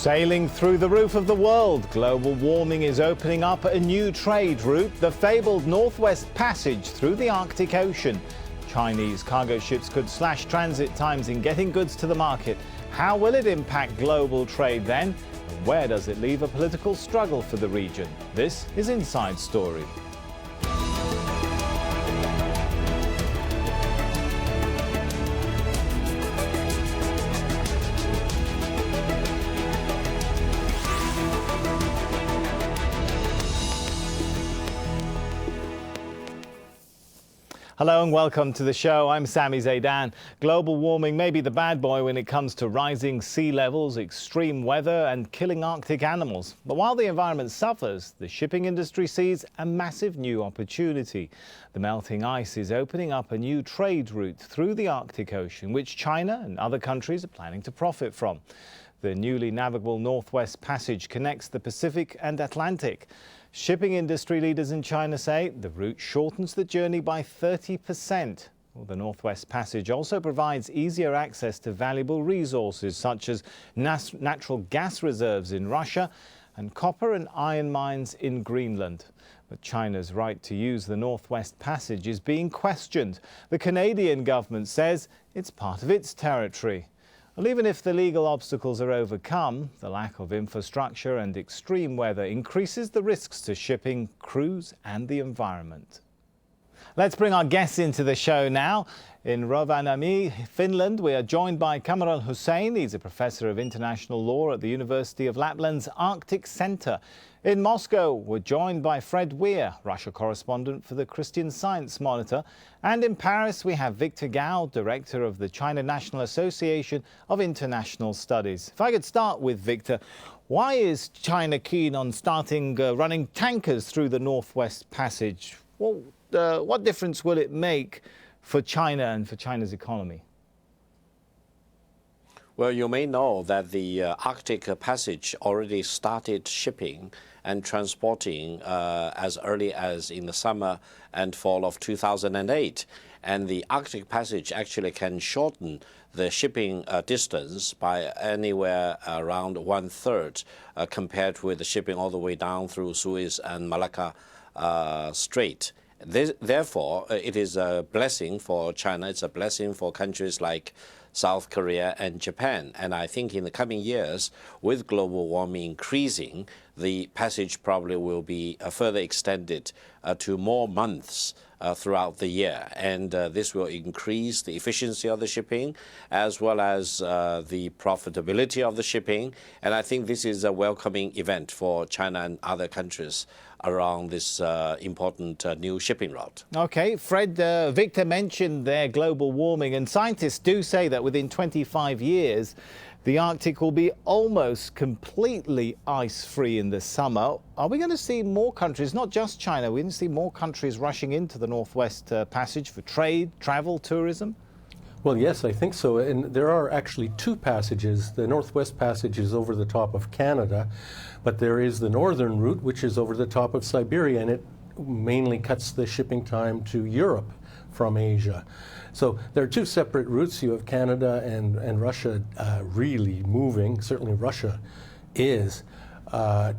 Sailing through the roof of the world, global warming is opening up a new trade route, the fabled Northwest Passage through the Arctic Ocean. Chinese cargo ships could slash transit times in getting goods to the market. How will it impact global trade then? And where does it leave a political struggle for the region? This is Inside Story. Hello and welcome to the show. I'm Sami Zeidan. Global warming may be the bad boy when it comes to rising sea levels, extreme weather and killing Arctic animals. But while the environment suffers, the shipping industry sees a massive new opportunity. The melting ice is opening up a new trade route through the Arctic Ocean, which China and other countries are planning to profit from. The newly navigable Northwest Passage connects the Pacific and Atlantic. Shipping industry leaders in China say the route shortens the journey by 30%. Well, the Northwest Passage also provides easier access to valuable resources such as natural gas reserves in Russia and copper and iron mines in Greenland. But China's right to use the Northwest Passage is being questioned. The Canadian government says it's part of its territory. Well, even if the legal obstacles are overcome, the lack of infrastructure and extreme weather increases the risks to shipping, crews and the environment. Let's bring our guests into the show now. In Rovaniemi, Finland, we are joined by Kamrul Hossain. He's a professor of international law at the University of Lapland's Arctic Centre. In Moscow, we're joined by Fred Weir, Russia correspondent for the Christian Science Monitor. And in Paris, we have Victor Gao, director of the China National Association of International Studies. If I could start with Victor, why is China keen on starting running tankers through the Northwest Passage? Well, what difference will it make for China and for China's economy? Well, you may know that the Arctic Passage already started shipping and transporting as early as in the summer and fall of 2008. And the Arctic Passage actually can shorten the shipping distance by anywhere around 1/3 compared with the shipping all the way down through Suez and Malacca Strait. Therefore, it is a blessing for China. It's a blessing for countries like South Korea and Japan. And I think in the coming years, with global warming increasing, the passage probably will be further extended to more months throughout the year. And this will increase the efficiency of the shipping as well as the profitability of the shipping. And I think this is a welcoming event for China and other countries around this important new shipping route. OK, Fred, Victor mentioned there global warming, and scientists do say that within 25 years, the Arctic will be almost completely ice-free in the summer. Are we going to see more countries, not just China, we're going to see more countries rushing into the Northwest Passage for trade, travel, tourism? Well, yes, I think so. And there are actually two passages. The Northwest Passage is over the top of Canada, but there is the northern route, which is over the top of Siberia, and it mainly cuts the shipping time to Europe from Asia. So there are two separate routes. You have Canada and Russia really moving. Certainly Russia is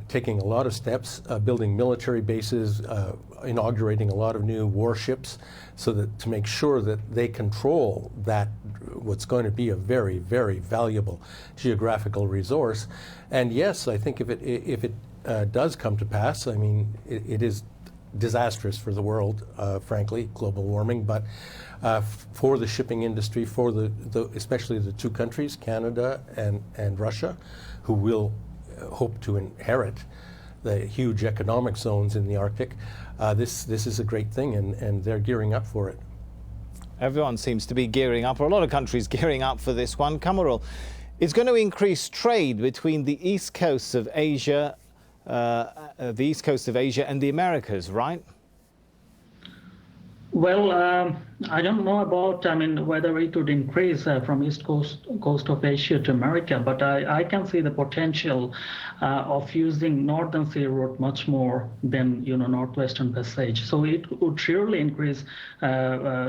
taking a lot of steps, building military bases, inaugurating a lot of new warships, so that to make sure that they control that what's going to be a very, very valuable geographical resource. And yes, I think if it does come to pass, I mean, it is disastrous for the world, frankly, global warming, but for the shipping industry, for especially the two countries, Canada and Russia, who will hope to inherit the huge economic zones in the Arctic, this is a great thing, and they're gearing up for it. Everyone seems to be gearing up, or a lot of countries gearing up for this one. Kamrul, it's going to increase trade between the east coast of Asia, and the Americas, right? Well, I don't know about, whether it would increase from east coast of Asia to America, but I can see the potential of using Northern Sea route much more than, Northwestern Passage. So it would surely increase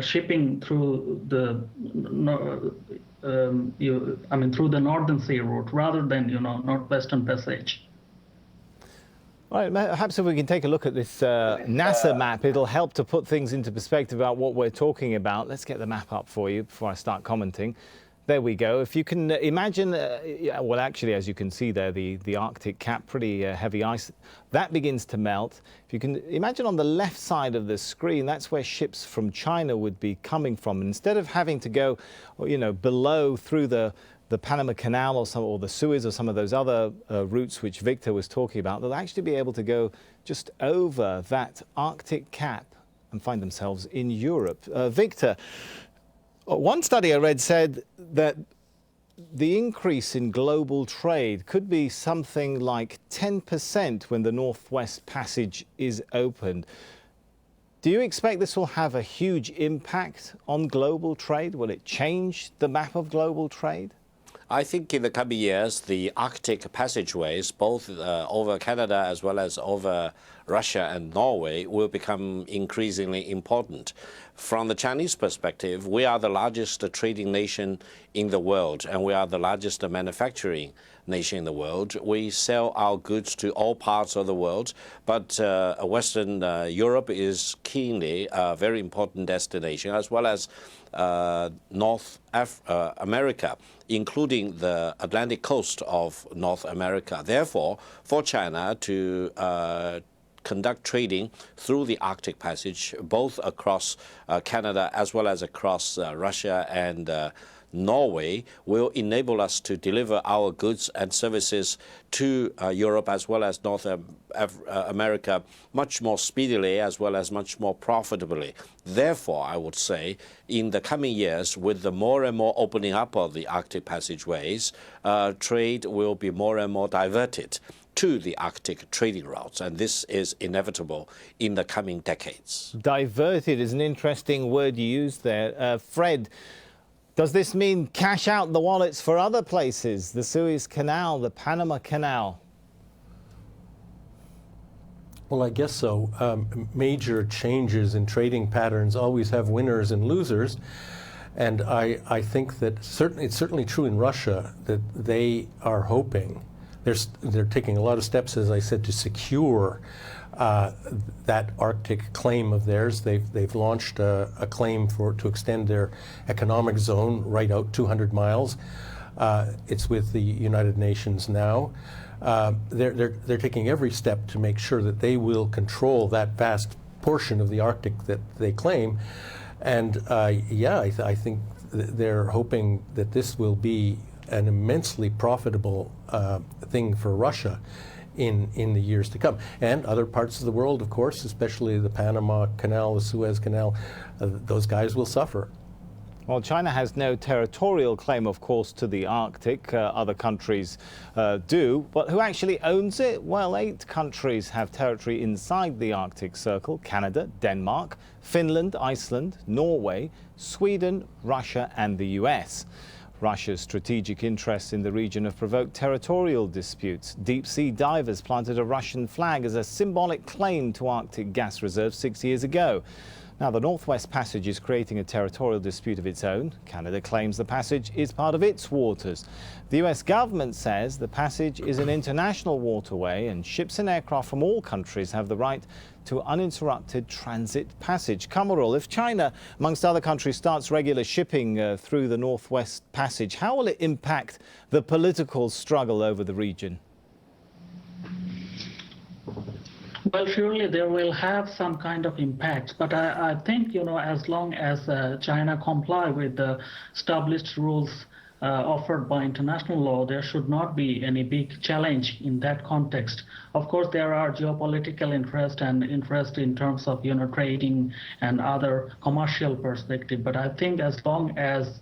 shipping through the through the Northern Sea route rather than Northwestern Passage. All right, perhaps if we can take a look at this NASA map, it'll help to put things into perspective about what we're talking about. Let's get the map up for you before I start commenting. There we go. If you can imagine, well, actually, as you can see there, the Arctic cap, pretty heavy ice, that begins to melt. If you can imagine on the left side of the screen, that's where ships from China would be coming from. And instead of having to go, below through the Panama Canal or the Suez or some of those other routes which Victor was talking about, they'll actually be able to go just over that Arctic cap and find themselves in Europe. Victor, one study I read said that the increase in global trade could be something like 10% when the Northwest Passage is opened. Do you expect this will have a huge impact on global trade? Will it change the map of global trade? I think in the coming years, the Arctic passageways, both over Canada as well as over Russia and Norway, will become increasingly important. From the Chinese perspective, we are the largest trading nation in the world, and we are the largest manufacturing nation in the world. We sell our goods to all parts of the world, but Western Europe is keenly a very important destination, as well as North America, including the Atlantic coast of North America. Therefore, for China to conduct trading through the Arctic Passage, both across Canada as well as across Russia and Norway, will enable us to deliver our goods and services to Europe as well as North America much more speedily as well as much more profitably. Therefore, I would say in the coming years, with the more and more opening up of the Arctic passageways, trade will be more and more diverted to the Arctic trading routes, and this is inevitable in the coming decades. Diverted is an interesting word you used there. Fred, does this mean cash out the wallets for other places? The Suez Canal, the Panama Canal? Well, I guess so. Major changes in trading patterns always have winners and losers. And I think that it's certainly true in Russia that they are hoping, they're taking a lot of steps, as I said, to secure that Arctic claim of theirs. They've launched a claim to extend their economic zone right out 200 miles. It's with the United Nations now. They're taking every step to make sure that they will control that vast portion of the Arctic that they claim. And I think they're hoping that this will be an immensely profitable thing for Russia in the years to come. And other parts of the world, of course, especially the Panama Canal, the Suez Canal, those guys will suffer. Well, China has no territorial claim, of course, to the Arctic. Other countries do. But who actually owns it? Well, 8 countries have territory inside the Arctic Circle: Canada, Denmark, Finland, Iceland, Norway, Sweden, Russia and the US. Russia's strategic interests in the region have provoked territorial disputes. Deep-sea divers planted a Russian flag as a symbolic claim to Arctic gas reserves 6 years ago. Now, the Northwest Passage is creating a territorial dispute of its own. Canada claims the passage is part of its waters. The US government says the passage is an international waterway and ships and aircraft from all countries have the right to uninterrupted transit passage. Kamrul, if China, amongst other countries, starts regular shipping through the Northwest Passage, how will it impact the political struggle over the region? Well, surely there will have some kind of impact, but I think, as long as China comply with the established rules offered by international law, there should not be any big challenge in that context. Of course, there are geopolitical interest and interest in terms of, trading and other commercial perspective, but I think as long as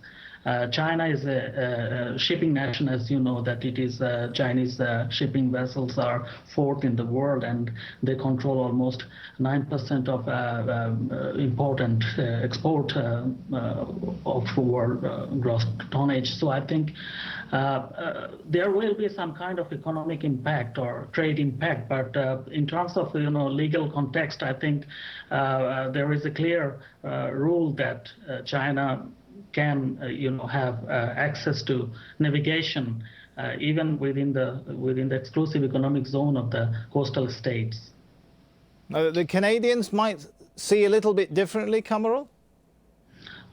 China is a shipping nation, as you know, that it is Chinese shipping vessels are 4th in the world, and they control almost 9% of import and export of world gross tonnage. So I think there will be some kind of economic impact or trade impact, but in terms of legal context, I think there is a clear rule that China can have access to navigation even within the exclusive economic zone of the coastal states. The Canadians might see a little bit differently, Kamrul?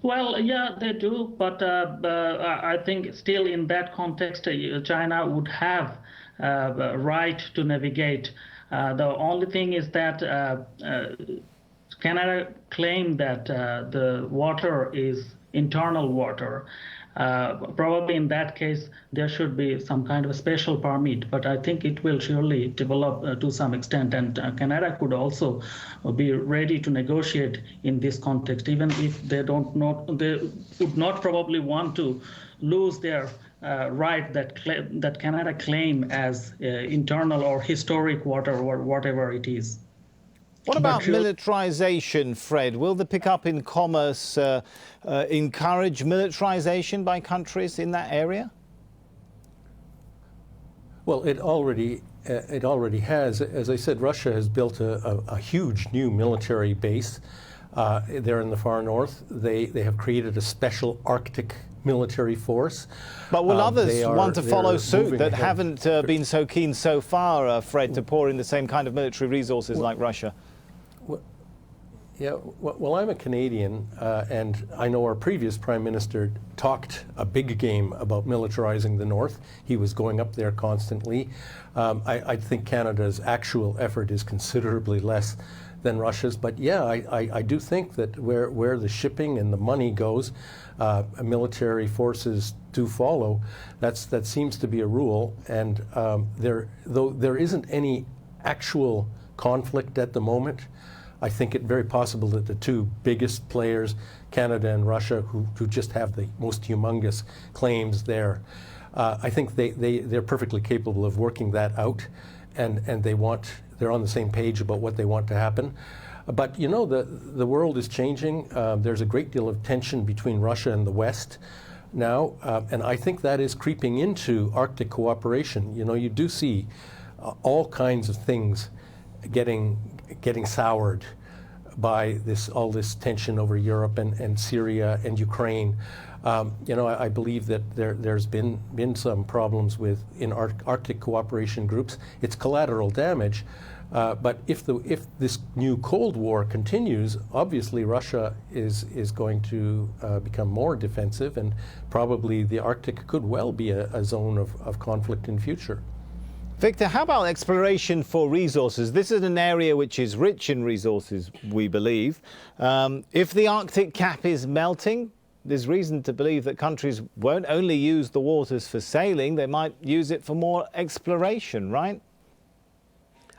Well, yeah, they do, but I think still in that context, China would have the right to navigate. The only thing is that Canada claimed that the water is internal water. Probably in that case, there should be some kind of a special permit, but I think it will surely develop to some extent, and Canada could also be ready to negotiate in this context, even if they would not probably want to lose their right that Canada claim as internal or historic water or whatever it is. What about militarization, Fred? Will the pickup in commerce encourage militarization by countries in that area? Well, it already has. As I said, Russia has built a huge new military base there in the far north. They have created a special Arctic military force. But will others want to follow suit that ahead. haven't been so keen so far, Fred, to pour in the same kind of military resources like Russia? Yeah, well, I'm a Canadian, and I know our previous Prime Minister talked a big game about militarizing the North. He was going up there constantly. I think Canada's actual effort is considerably less than Russia's, but yeah, I do think that where the shipping and the money goes, military forces do follow. That seems to be a rule, and though there isn't any actual conflict at the moment, I think it very possible that the two biggest players, Canada and Russia, who just have the most humongous claims there, I think they're perfectly capable of working that out, and they're on the same page about what they want to happen. But the world is changing. There's a great deal of tension between Russia and the West now, and I think that is creeping into Arctic cooperation. You do see all kinds of things getting soured by all this tension over Europe and Syria and Ukraine. I believe that there's been some problems in Arctic cooperation groups. It's collateral damage, but if this new Cold War continues, obviously Russia is going to become more defensive, and probably the Arctic could well be a zone of conflict in future. Victor, how about exploration for resources? This is an area which is rich in resources, we believe. If the Arctic cap is melting, there's reason to believe that countries won't only use the waters for sailing, they might use it for more exploration, right?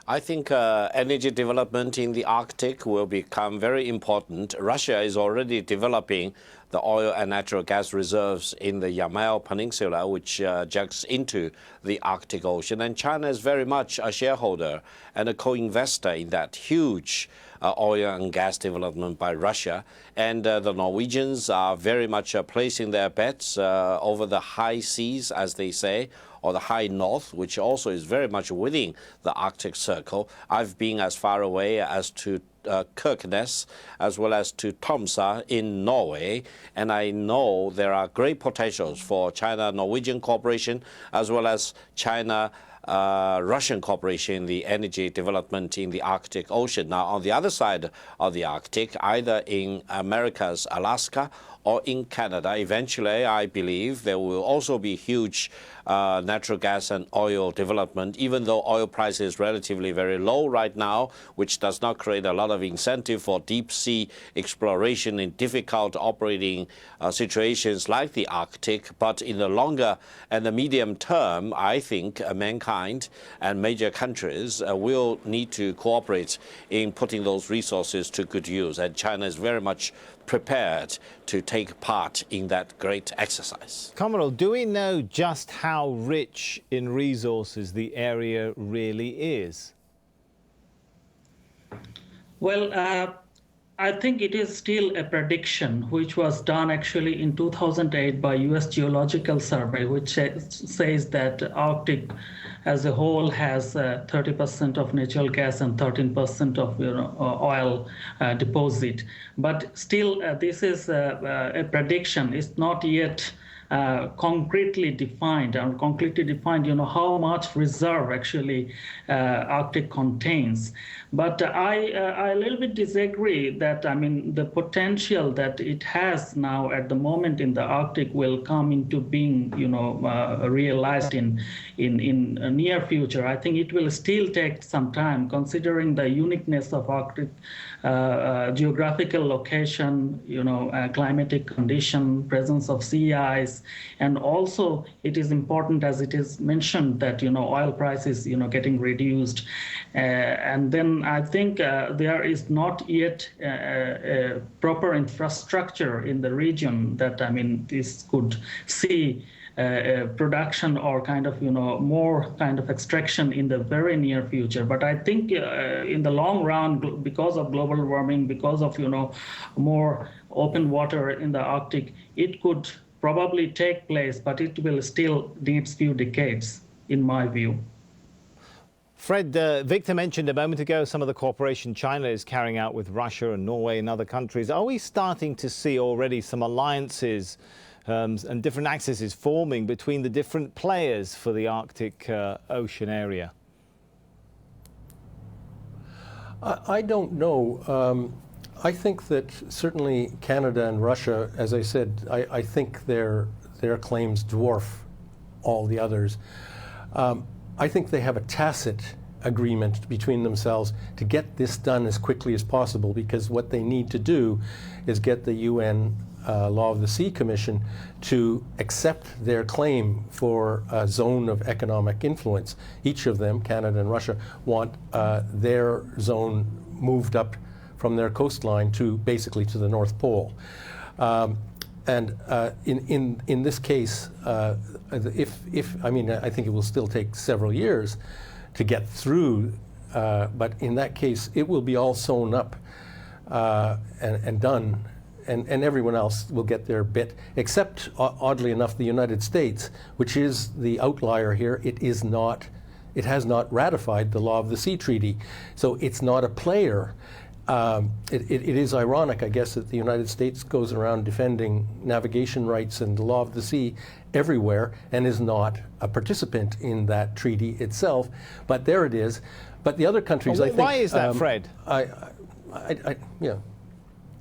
I think energy development in the Arctic will become very important. Russia is already developing the oil and natural gas reserves in the Yamal Peninsula, which juts into the Arctic Ocean. And China is very much a shareholder and a co-investor in that huge oil and gas development by Russia. And the Norwegians are very much placing their bets over the high seas, as they say, or the high north, which also is very much within the Arctic Circle. I've been as far away as to Kirkenes, as well as to Tromsø in Norway, and I know there are great potentials for China-Norwegian cooperation, as well as China-Russian cooperation in the energy development in the Arctic Ocean. Now, on the other side of the Arctic, either in America's Alaska or in Canada, eventually, I believe there will also be huge natural gas and oil development, even though oil price is relatively very low right now, which does not create a lot of incentive for deep sea exploration in difficult operating situations like the Arctic. But in the longer and the medium term, I think mankind and major countries will need to cooperate in putting those resources to good use. And China is very much prepared to take part in that great exercise. Kamrul, do we know just how rich in resources the area really is? Well, I think it is still a prediction which was done actually in 2008 by US Geological Survey, which says that Arctic as a whole has 30% of natural gas and 13% of oil deposit. But still, this is a prediction. It's not yet concretely defined, how much reserve actually Arctic contains. But I a little bit disagree that, the potential that it has now at the moment in the Arctic will come into being, realized in a near future. I think it will still take some time, considering the uniqueness of Arctic geographical location, climatic condition, presence of sea ice, and also it is important, as it is mentioned, that oil prices getting reduced, and then I think there is not yet a proper infrastructure in the region that this could see production or more kind of extraction in the very near future. But I think in the long run, because of global warming, because of more open water in the Arctic, it could probably take place, but it will still need few decades, in my view. Fred, Victor mentioned a moment ago some of the cooperation China is carrying out with Russia and Norway and other countries. Are we starting to see already some alliances and different axes forming between the different players for the Arctic Ocean area? I don't know. I think that certainly Canada and Russia, as I said, I think their claims dwarf all the others. I think they have a tacit agreement between themselves to get this done as quickly as possible, because what they need to do is get the UN Law of the Sea Commission to accept their claim for a zone of economic influence. Each of them, Canada and Russia, want their zone moved up from their coastline to basically to the North Pole. And in this case, I think it will still take several years to get through, but in that case, it will be all sewn up and done, and everyone else will get their bit, except, oddly enough, the United States, which is the outlier here. It has not ratified the Law of the Sea Treaty, so it's not a player. It is ironic, I guess, that the United States goes around defending navigation rights and the law of the sea everywhere and is not a participant in that treaty itself. But there it is. But the other countries, I think... Why is that, Fred?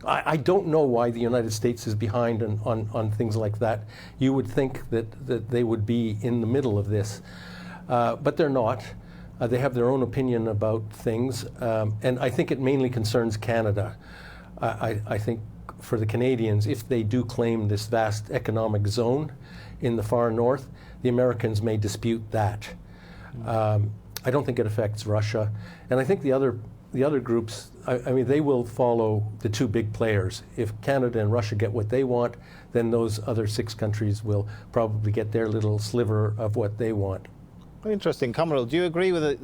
I don't know why the United States is behind on things like that. You would think that they would be in the middle of this, but they're not. They have their own opinion about things, and I think it mainly concerns Canada. I think for the Canadians, if they do claim this vast economic zone in the far north, the Americans may dispute that. I don't think it affects Russia, and I think the other groups, they will follow the two big players. If Canada and Russia get what they want, then those other 6 countries will probably get their little sliver of what they want. Interesting. Kamrul, do you agree with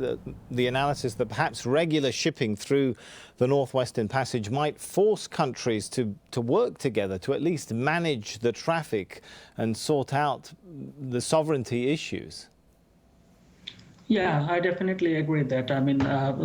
the analysis that perhaps regular shipping through the Northwestern Passage might force countries to work together to at least manage the traffic and sort out the sovereignty issues? Yeah, I definitely agree that.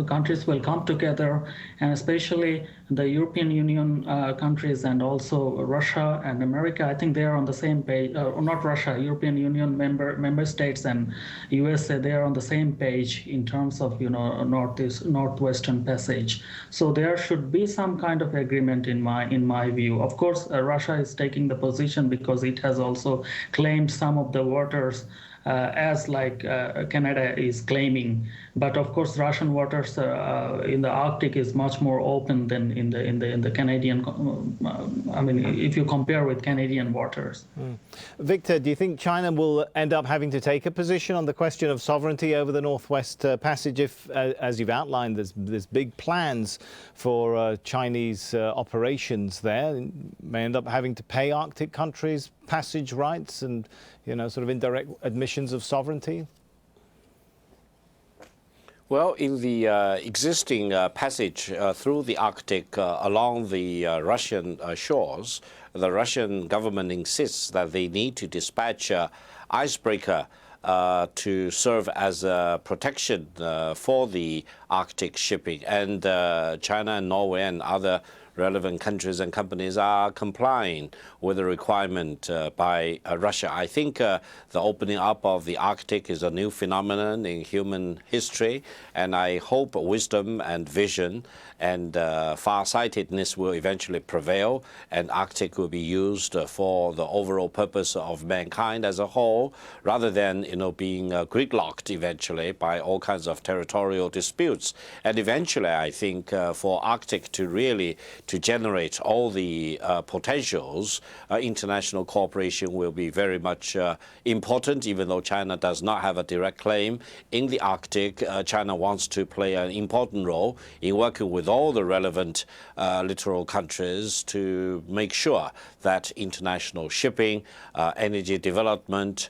Countries will come together, and especially the European Union countries and also Russia and America. I think they are on the same page. Not Russia, European Union member states and USA. They are on the same page in terms of Northwestern Passage. So there should be some kind of agreement in my view. Of course, Russia is taking the position because it has also claimed some of the waters. As Canada is claiming, but of course Russian waters in the Arctic is much more open than in the Canadian. If you compare with Canadian waters. Victor, do you think China will end up having to take a position on the question of sovereignty over the Northwest Passage if, as you've outlined, there's big plans for Chinese operations there, and may end up having to pay Arctic countries passage rights and sort of indirect admissions of sovereignty? Well, in the existing passage through the Arctic along the Russian shores, the Russian government insists that they need to dispatch icebreaker to serve as a protection for the Arctic shipping. And China and Norway and other relevant countries and companies are complying with the requirement by Russia. I think the opening up of the Arctic is a new phenomenon in human history, and I hope wisdom and vision and far-sightedness will eventually prevail, and Arctic will be used for the overall purpose of mankind as a whole, rather than being gridlocked eventually by all kinds of territorial disputes. And eventually, I think for Arctic to really to generate all the potentials, international cooperation will be very much important. Even though China does not have a direct claim in the Arctic, China wants to play an important role in working with all the relevant littoral countries to make sure that international shipping, energy development,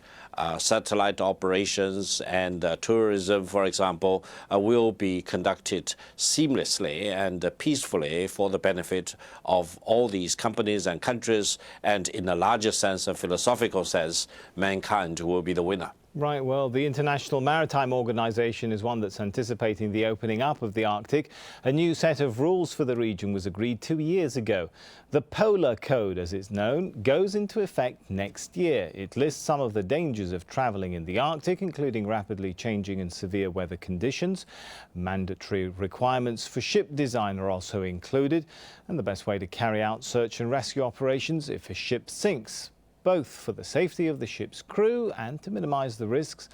satellite operations and tourism, for example, will be conducted seamlessly and peacefully for the benefit of all these companies and countries, and in a larger sense, a philosophical sense, mankind will be the winner. Right, well, the International Maritime Organization is one that's anticipating the opening up of the Arctic. A new set of rules for the region was agreed 2 years ago. The Polar Code, as it's known, goes into effect next year. It lists some of the dangers of travelling in the Arctic, including rapidly changing and severe weather conditions. Mandatory requirements for ship design are also included, and the best way to carry out search and rescue operations if a ship sinks, both for the safety of the ship's crew and to minimise the risks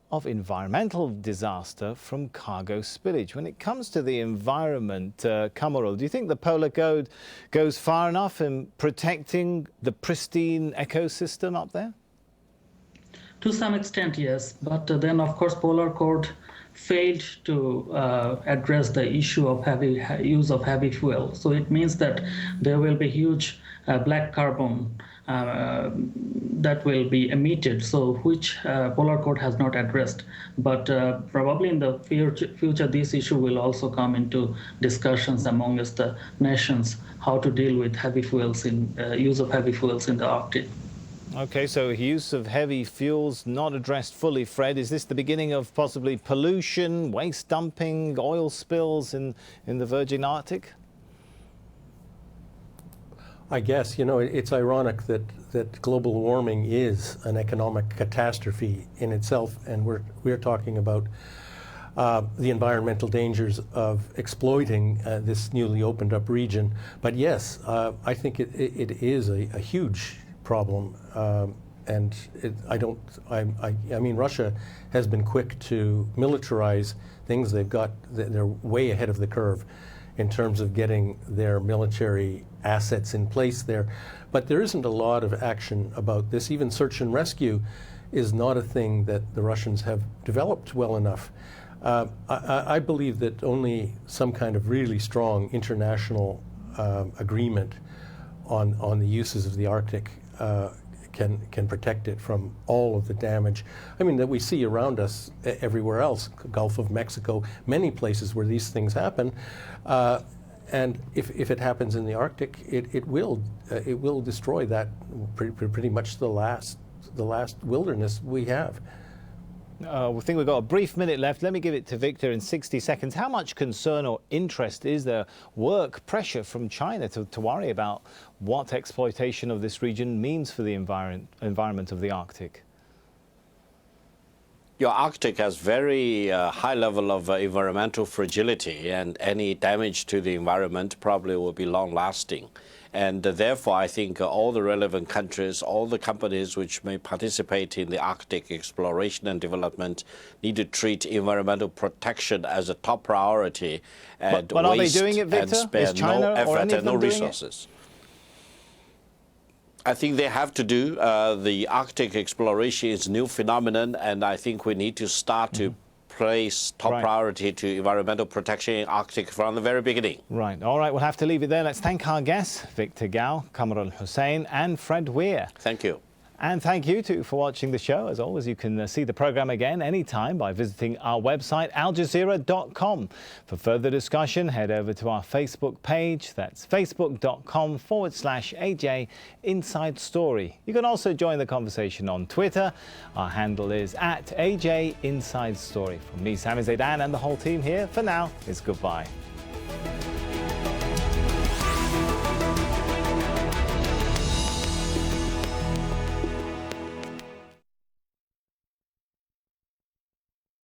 of environmental disaster from cargo spillage. When it comes to the environment, Kamrul, do you think the Polar Code goes far enough in protecting the pristine ecosystem up there? To some extent, yes. But then, of course, Polar Code failed to address the issue of use of heavy fuel. So it means that there will be huge black carbon that will be emitted, so which Polar Code has not addressed. But probably in the future, this issue will also come into discussions amongst the nations, how to deal with heavy fuels use of heavy fuels in the Arctic. Okay, so use of heavy fuels not addressed fully, Fred. Is this the beginning of possibly pollution, waste dumping, oil spills in the Virgin Arctic? I guess, it's ironic that global warming is an economic catastrophe in itself, and we're talking about the environmental dangers of exploiting this newly opened up region. But yes, I think it is a huge problem, and I mean, Russia has been quick to militarize things. They're way ahead of the curve in terms of getting their military assets in place there. But there isn't a lot of action about this. Even search and rescue is not a thing that the Russians have developed well enough. I believe that only some kind of really strong international agreement on the uses of the Arctic can protect it from all of the damage, that we see around us everywhere else, Gulf of Mexico, many places where these things happen. And if it happens in the Arctic, it will destroy that pretty much the last wilderness we have. I think we've got a brief minute left. Let me give it to Victor in 60 seconds. How much concern or interest is there, pressure from China to worry about what exploitation of this region means for the environment of the Arctic? Your Arctic has very high level of environmental fragility, and any damage to the environment probably will be long-lasting. And therefore, I think all the relevant countries, all the companies which may participate in the Arctic exploration and development need to treat environmental protection as a top priority and but are they doing it, Victor? And spare no effort and no resources. I think they have to do. The Arctic exploration is a new phenomenon, and I think we need to start to place top priority to environmental protection in Arctic from the very beginning. Right. All right, we'll have to leave it there. Let's thank our guests, Victor Gao, Kamrul Hossain and Fred Weir. Thank you. And thank you too for watching the show. As always, you can see the program again anytime by visiting our website, aljazeera.com. For further discussion, head over to our Facebook page. That's facebook.com/AJ Inside Story. You can also join the conversation on Twitter. Our handle is @AJ Inside Story. From me, Sami Zeidan, and the whole team here, for now, it's goodbye.